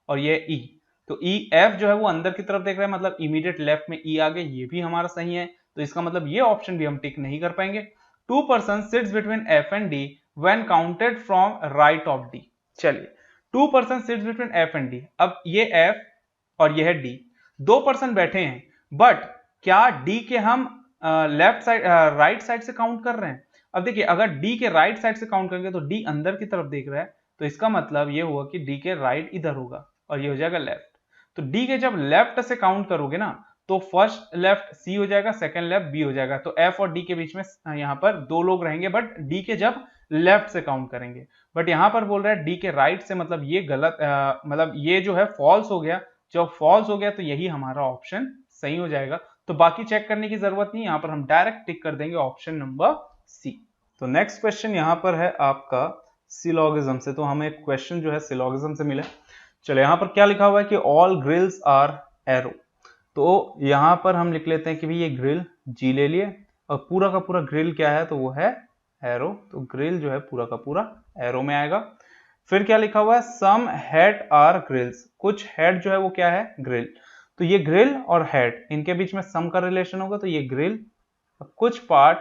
और ये E, तो E F जो है वो अंदर की तरफ देख रहा है, मतलब इमीडिएट लेफ्ट में E आ गया, ये भी हमारा सही है, तो इसका मतलब ये ऑप्शन भी हम टिक नहीं कर पाएंगे। 2 person sits between F and D when counted from right of D. चलिए 2 person sits between F and D. अब ये एफ और ये है डी, 2 पर्सन बैठे हैं, बट क्या डी के हम लेफ्ट साइड राइट साइड से काउंट कर रहे हैं? अब देखिए अगर डी के राइट साइड से काउंट करेंगे तो डी अंदर की तरफ देख रहा है, तो इसका मतलब ये हुआ कि डी के राइट इधर होगा और ये हो जाएगा लेफ्ट। तो डी के जब लेफ्ट से काउंट करोगे ना तो फर्स्ट लेफ्ट सी हो जाएगा, सेकंड लेफ्ट बी हो जाएगा। तो एफ और डी के बीच में यहाँ पर 2 लोग रहेंगे, बट डी के जब लेफ्ट से काउंट करेंगे। बट यहाँ पर बोल रहा है डी के राइट से, मतलब ये गलत, मतलब ये जो है फॉल्स हो गया। जब फॉल्स हो गया तो यही हमारा ऑप्शन सही हो जाएगा। तो बाकी चेक करने की जरूरत नहीं, यहाँ पर हम डायरेक्ट टिक कर देंगे ऑप्शन नंबर सी। तो नेक्स्ट क्वेश्चन यहाँ पर है आपका सिलोगिज्म से। तो हमें एक क्वेश्चन जो है सिलोगिज्म से मिला। चलो यहाँ पर क्या लिखा हुआ है कि ऑल ग्रिल्स आर एरो। तो यहाँ पर हम लिख लेते हैं कि भाई ये ग्रिल जी ले लिए और पूरा का पूरा ग्रिल क्या है, तो वो है एरो। तो ग्रिल जो है पूरा का पूरा एरो में आएगा। फिर क्या लिखा हुआ है, सम हेड आर ग्रिल्स। कुछ हेड जो है वो क्या है, ग्रिल। तो ये ग्रिल और हेड इनके बीच में सम का रिलेशन होगा, तो ये ग्रिल कुछ पार्ट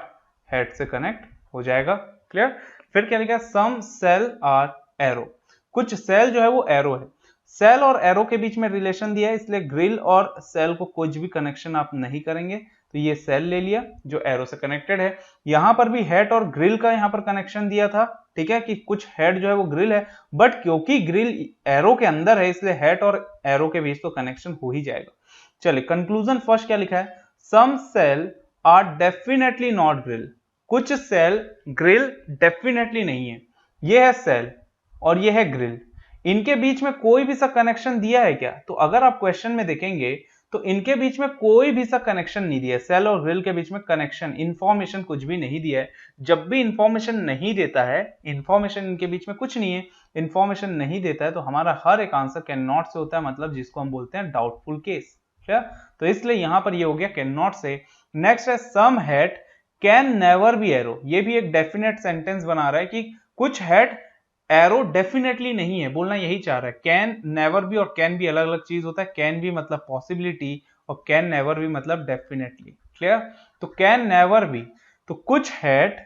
हेड से कनेक्ट हो जाएगा। क्लियर। फिर क्या लिखा है, सम सेल आर एरो। कुछ सेल जो है वो एरो है। सेल और एरो के बीच में रिलेशन दिया है, इसलिए ग्रिल और सेल को कुछ भी कनेक्शन आप नहीं करेंगे, तो ये सेल ले लिया जो एरो से कनेक्टेड है। यहां पर भी हेड और ग्रिल का यहां पर कनेक्शन दिया था, ठीक है, कि कुछ हेड जो है वो ग्रिल है, बट क्योंकि ग्रिल एरो के अंदर है इसलिए हेड और एरो के बीच तो कनेक्शन हो ही जाएगा। चलिए कंक्लूजन फर्स्ट क्या लिखा है, some cell are definitely not grill. कुछ सेल ग्रिल डेफिनेटली नहीं है। ये है सेल और ये है ग्रिल, इनके बीच में कोई भी सा कनेक्शन दिया है क्या? तो अगर आप क्वेश्चन में देखेंगे तो इनके बीच में कोई भी सा कनेक्शन नहीं दिया है। सेल और ग्रिल के बीच में कनेक्शन, इंफॉर्मेशन कुछ भी नहीं दिया है। जब भी इंफॉर्मेशन नहीं देता है, इंफॉर्मेशन इनके बीच में कुछ नहीं है, इंफॉर्मेशन नहीं देता है, तो हमारा हर एक आंसर कैन नॉट से होता है, मतलब जिसको हम बोलते हैं डाउटफुल केस। क्या? तो इसलिए यहां पर ये हो गया कैन नॉट से। नेक्स्ट है some head can never be arrow. ये भी एक डेफिनेट सेंटेंस बना रहा है कि कुछ हेड एरो डेफिनेटली नहीं है, बोलना यही चाह रहा है। कैन नेवर भी और कैन भी अलग अलग चीज होता है। कैन भी मतलब पॉसिबिलिटी और कैन नेवर भी मतलब डेफिनेटली। क्लियर। तो कैन नेवर भी, तो कुछ हेड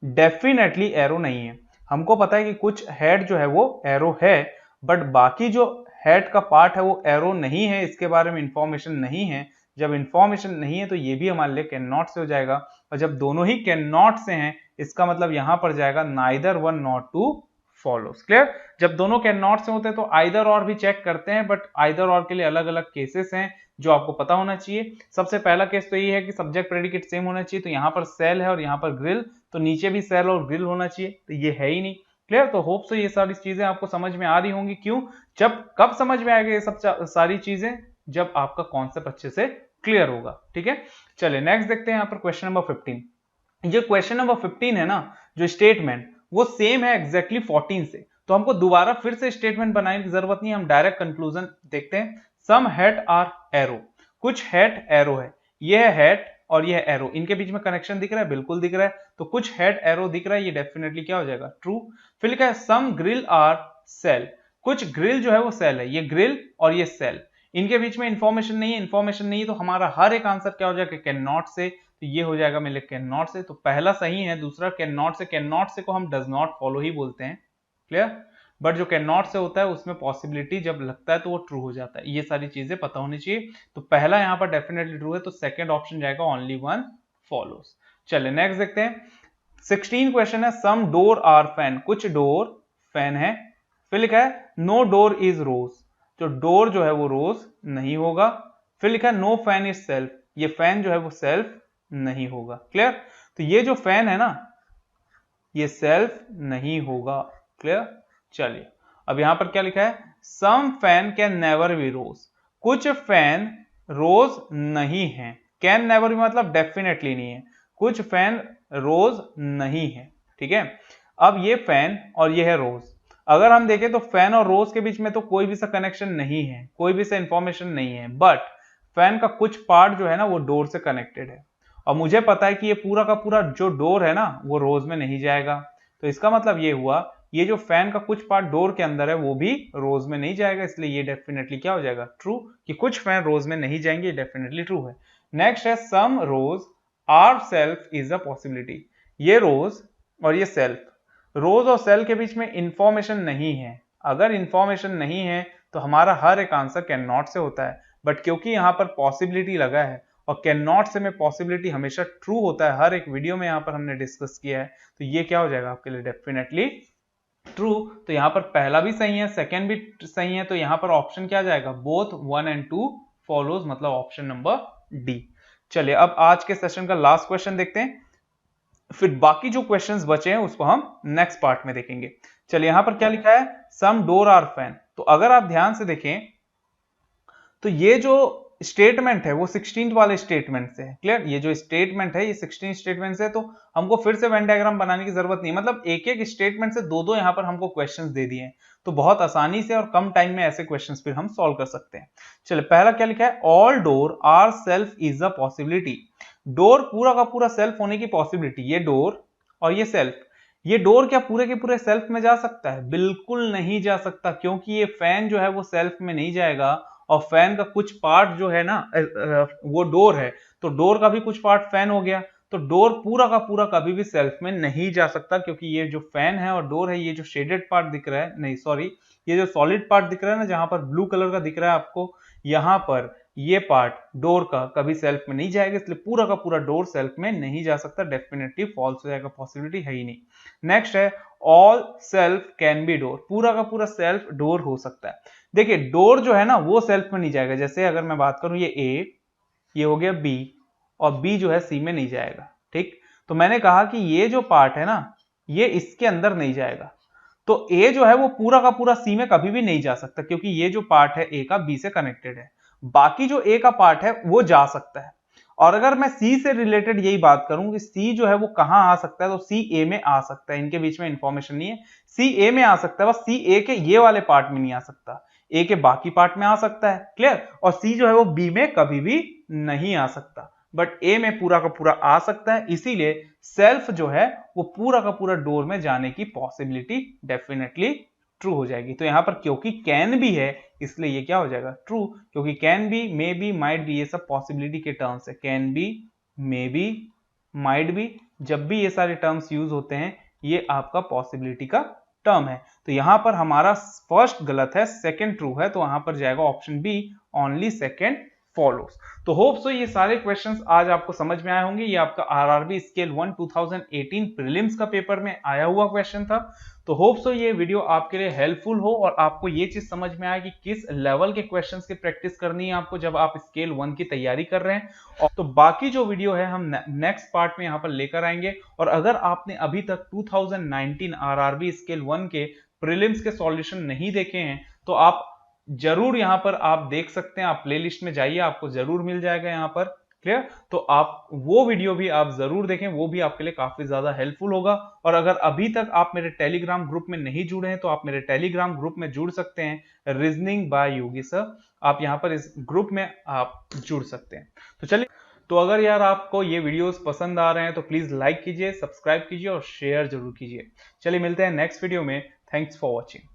डेफिनेटली एरो नहीं है। हमको पता है कि कुछ हेड जो है वो एरो है, बट बाकी जो हेड का पार्ट है वो एरो नहीं है, इसके बारे में इंफॉर्मेशन नहीं है। जब इंफॉर्मेशन नहीं है तो ये भी हमारे लिए कैन नॉट से हो जाएगा, और जब दोनों ही कैन नॉट से हैं इसका मतलब यहां पर जाएगा neither one not two follows. Clear. जब दोनों कैन नॉट से होते हैं तो आइदर और भी चेक करते हैं, बट आइदर और के लिए अलग अलग केसेस हैं जो आपको पता होना चाहिए। सबसे पहला केस तो ये है कि सब्जेक्ट प्रेडिकेट सेम होना चाहिए, तो यहाँ पर सेल है और यहाँ पर ग्रिल, तो नीचे भी सेल और ग्रिल होना चाहिए, तो ये है ही नहीं। क्लियर। तो होप सो ये सारी चीजें आपको समझ में आ रही होंगी। क्यों, जब कब समझ में आएगा ये सब सारी चीजें, जब आपका कॉन्सेप्ट अच्छे से क्लियर होगा। ठीक है। चलिए नेक्स्ट देखते हैं यहाँ पर क्वेश्चन नंबर 15। ये क्वेश्चन नंबर 15 है ना, जो स्टेटमेंट वो सेम है एग्जैक्टली 14 से, तो हमको दोबारा फिर से स्टेटमेंट बनाने की जरूरत नहीं है, हम डायरेक्ट कंक्लूजन देखते हैं। सम हेड आर एरो। कुछ हेड एरो है, ये है हेड और ये है एरो, इनके बीच में कनेक्शन दिख रहा है, बिल्कुल दिख रहा है। तो कुछ हेड एरो दिख रहा है, ये डेफिनेटली क्या हो जाएगा, ट्रू। फिर लिखा है सम ग्रिल आर सेल। कुछ ग्रिल जो है वो सेल है, ये ग्रिल और ये सेल, इनके बीच में इंफॉर्मेशन नहीं है, इंफॉर्मेशन नहीं है, तो हमारा हर एक आंसर क्या हो जाएगा, कैन नॉट से। तो ये हो जाएगा मेरे कैन नॉट से, तो पहला सही है। दूसरा कैन नॉट से, कैन नॉट से को हम डज नॉट फॉलो ही बोलते हैं। क्लियर। बट जो कैन नॉट से होता है उसमें पॉसिबिलिटी जब लगता है तो वो ट्रू हो जाता है। ये सारी चीजें पता होनी चाहिए। तो पहला यहाँ पर डेफिनेटली ट्रू है, तो सेकंड ऑप्शन जाएगा ओनली वन फॉलोस। चलिए नेक्स्ट देखते हैं। 16 क्वेश्चन है, सम डोर आर फैन। कुछ डोर फैन है। फिर लिखा है नो डोर इज रोज। जो डोर जो है वो रोज नहीं होगा। फिर लिखा है नो फैन इज सेल्फ। ये फैन जो है वो सेल्फ नहीं होगा। क्लियर। तो ये जो फैन है ना, ये सेल्फ नहीं होगा। क्लियर। चलिए अब यहां पर क्या लिखा है, सम फैन कैन नेवर बी रोज। कुछ फैन रोज नहीं है। कैन नेवर भी मतलब डेफिनेटली नहीं है, कुछ फैन रोज नहीं है। ठीक है। अब ये फैन और ये है रोज, अगर हम देखें तो फैन और रोज के बीच में तो कोई भी सा कनेक्शन नहीं है, कोई भी सा इंफॉर्मेशन नहीं है, बट फैन का कुछ पार्ट जो है ना वो डोर से कनेक्टेड है, और मुझे पता है कि ये पूरा का पूरा जो डोर है ना वो रोज में नहीं जाएगा। तो इसका मतलब ये हुआ ये जो फैन का कुछ पार्ट डोर के अंदर है वो भी रोज में नहीं जाएगा, इसलिए ये डेफिनेटली क्या हो जाएगा, ट्रू, कि कुछ फैन रोज में नहीं जाएंगे, डेफिनेटली ट्रू है। नेक्स्ट है some rose are self is a possibility. ये रोज और ये सेल्फ, रोज और सेल के बीच में इंफॉर्मेशन नहीं है। अगर इंफॉर्मेशन नहीं है तो हमारा हर एक आंसर कैन नॉट से होता है, बट क्योंकि यहाँ पर पॉसिबिलिटी लगा है और कैन नॉट से में पॉसिबिलिटी हमेशा ट्रू होता है, हर एक वीडियो में यहाँ पर हमने डिस्कस किया है, तो ये क्या हो जाएगा आपके लिए डेफिनेटली ट्रू। तो यहाँ पर पहला भी सही है, सेकेंड भी सही है, तो यहाँ पर ऑप्शन क्या जाएगा, बोथ 1 and 2 फॉलोज, मतलब ऑप्शन नंबर डी। चलिए अब आज के सेशन का लास्ट क्वेश्चन देखते हैं, फिर बाकी जो क्वेश्चंस बचे हैं उसको हम नेक्स्ट पार्ट में देखेंगे। चलिए यहां पर क्या लिखा है, सम डोर आर फैन। तो अगर आप ध्यान से देखें तो ये जो स्टेटमेंट है वो 16 वाले स्टेटमेंट से है, क्लियर। ये जो स्टेटमेंट है ये 16 स्टेटमेंट से, तो हमको फिर से वेन डायग्राम बनाने की जरूरत नहीं, मतलब एक एक स्टेटमेंट से दो दो यहाँ पर हमको क्वेश्चंस दे दिए हैं, तो बहुत आसानी से और कम टाइम में ऐसे क्वेश्चंस फिर हम सॉल्व कर सकते हैं। चलिए पहला क्या लिखा है, all door are self is a possibility. Door पूरा का पूरा सेल्फ होने की पॉसिबिलिटी, ये डोर और ये सेल्फ, ये डोर क्या पूरे के पूरे सेल्फ में जा सकता है, बिल्कुल नहीं जा सकता, क्योंकि ये फैन जो है वो सेल्फ में नहीं जाएगा, और फैन का कुछ पार्ट जो है ना वो डोर है, तो डोर का भी कुछ पार्ट फैन हो गया, तो डोर पूरा का पूरा कभी भी सेल्फ में नहीं जा सकता, क्योंकि ये जो फैन है और डोर है, ये जो शेडेड पार्ट दिख रहा है, नहीं सॉरी, ये जो सॉलिड पार्ट दिख रहा है ना, जहां पर ब्लू कलर का दिख रहा है आपको, यहां पर ये पार्ट डोर का कभी सेल्फ में नहीं जाएगा, इसलिए पूरा का पूरा डोर सेल्फ में नहीं जा सकता, डेफिनेटली फॉल्स हो जाएगा, पॉसिबिलिटी है ही नहीं। नेक्स्ट है all self can be door, पूरा का पूरा सेल्फ डोर हो सकता है। देखिए डोर जो है ना वो सेल्फ में नहीं जाएगा, जैसे अगर मैं बात करूं ये ए, ये हो गया बी, और बी जो है सी में नहीं जाएगा, ठीक। तो मैंने कहा कि ये जो पार्ट है ना ये इसके अंदर नहीं जाएगा, तो ए जो है वो पूरा का पूरा सी में कभी भी नहीं जा सकता, क्योंकि ये जो पार्ट है ए का बी से कनेक्टेड है, बाकी जो ए का पार्ट है वो जा सकता है। और अगर मैं सी से रिलेटेड यही बात करूं कि सी जो है वो कहां आ सकता है, तो सी ए में आ सकता है, इनके बीच में इंफॉर्मेशन नहीं है, सी ए में आ सकता है, बस सी ए के ये वाले पार्ट में नहीं आ सकता, ए के बाकी पार्ट में आ सकता है, क्लियर। और सी जो है वो बी में कभी भी नहीं आ सकता, बट ए में पूरा का पूरा आ सकता है, इसीलिए सेल्फ जो है वो पूरा का पूरा डोर में जाने की पॉसिबिलिटी डेफिनेटली ट्रू हो जाएगी। तो यहां पर क्योंकि कैन भी है इसलिए ये क्या हो जाएगा ट्रू, क्योंकि can be, may be, might be, ये सब पॉसिबिलिटी के टर्म्स है, can be, may be, might be, जब भी ये सारे टर्म्स यूज होते हैं ये आपका पॉसिबिलिटी का टर्म है। तो यहां पर हमारा फर्स्ट गलत है, सेकंड ट्रू है, तो वहां पर जाएगा option B, only second follows. तो होप सो ये सारे क्वेश्चंस आज आपको समझ में आए होंगे, ये आपका आरआरबी स्केल 1 2018 प्रीलिम्स का पेपर में आया हुआ क्वेश्चन था। तो होप सो ये वीडियो आपके लिए हेल्पफुल हो और आपको ये चीज समझ में आए कि किस लेवल के क्वेश्चंस की प्रैक्टिस करनी है आपको जब आप स्केल 1 की तैयारी कर रहे हैं। और तो बाकी जो वीडियो है हम नेक्स्ट पार्ट में यहाँ पर लेकर आएंगे, और अगर आपने अभी तक 2019 आरआरबी स्केल 1 के प्रीलिम्स के सॉल्यूशन नहीं देखे हैं तो आप जरूर यहाँ पर आप देख सकते हैं, आप प्लेलिस्ट में जाइए, आपको जरूर मिल जाएगा यहाँ पर, क्लियर। तो आप वो वीडियो भी आप जरूर देखें, वो भी आपके लिए काफी ज्यादा हेल्पफुल होगा। और अगर अभी तक आप मेरे टेलीग्राम ग्रुप में नहीं जुड़े हैं तो आप मेरे टेलीग्राम ग्रुप में जुड़ सकते हैं, रीजनिंग बाय योगी सर, आप यहाँ पर इस ग्रुप में आप जुड़ सकते हैं। तो चलिए, तो अगर यार आपको ये वीडियोस पसंद आ रहे हैं तो प्लीज लाइक कीजिए, सब्सक्राइब कीजिए और शेयर जरूर कीजिए। चलिए मिलते हैं नेक्स्ट वीडियो में, थैंक्स फॉर वॉचिंग।